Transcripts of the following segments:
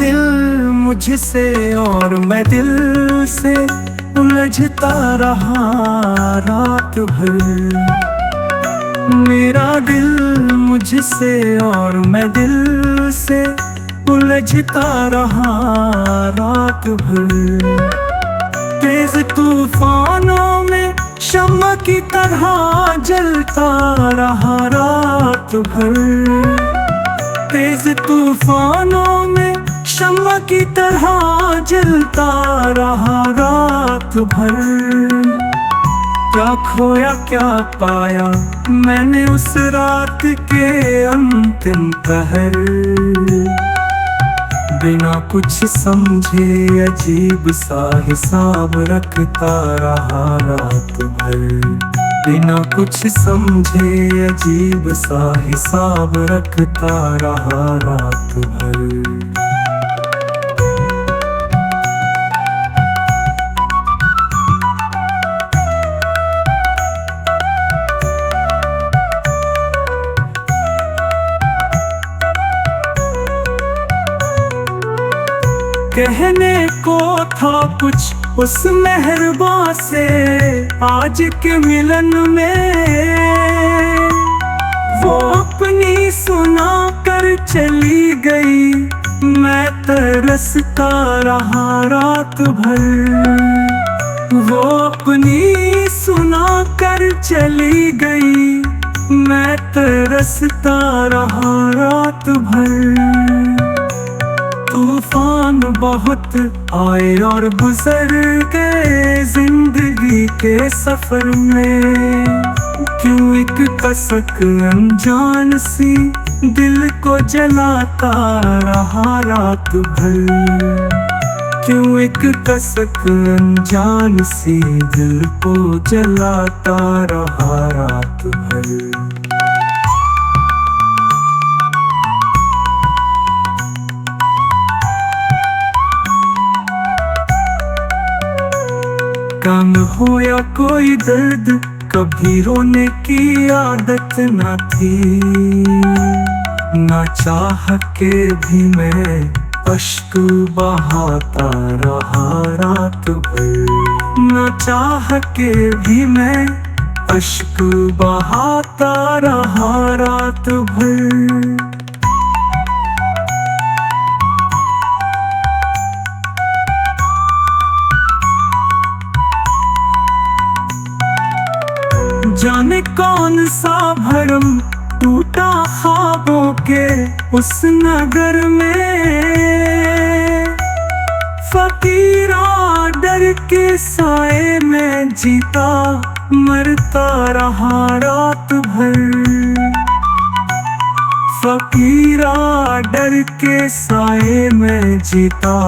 दिल मुझसे और मैं दिल से उलझता रहा रात भर। मेरा दिल मुझसे और मैं दिल से उलझता रहा रात भर। तेज तूफानों में शम्मा की तरह जलता रहा रात भर। तेज तूफानों में शम्मा की तरह जलता रहा रात भर। क्या खोया क्या पाया मैंने उस रात के अंतिम पहर। बिना कुछ समझे अजीब सा हिसाब रखता रहा रात भर। बिना कुछ समझे अजीब सा हिसाब रखता रहा रात भर। कहने को था कुछ उस मेहरबा से आज के मिलन में, वो अपनी सुना कर चली गई मैं तरसता रहा रात भर। वो अपनी सुना कर चली गई मैं तरसता रहा रात भर। तूफान बहुत आए और गुजर गए जिंदगी के सफर में। क्यों एक कसक अनजान सी दिल को जलाता रहा रात भर। क्यों एक कसक अनजान सी दिल को जलाता रहा रात भर। काम हो या कोई दर्द कभी रोने की आदत न थी। ना चाह के भी मैं अश्क बहाता रहा रात भर। ना चाह के भी मैं अश्क बहाता रहा रात भर। जाने कौन सा भरम टूटा ख्वाबों के उस नगर में। फकीरा डर के साए में जीता मरता रहा रात भर। फकीरा डर के साए में जीता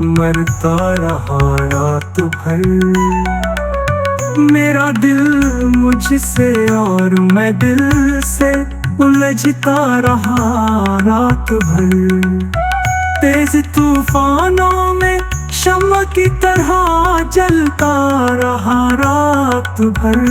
मरता रहा रात भर। मेरा दिल मुझसे और मैं दिल से उलझता रहा रात भर। तेज तूफानों में शम्मा की तरह जलता रहा रात भर।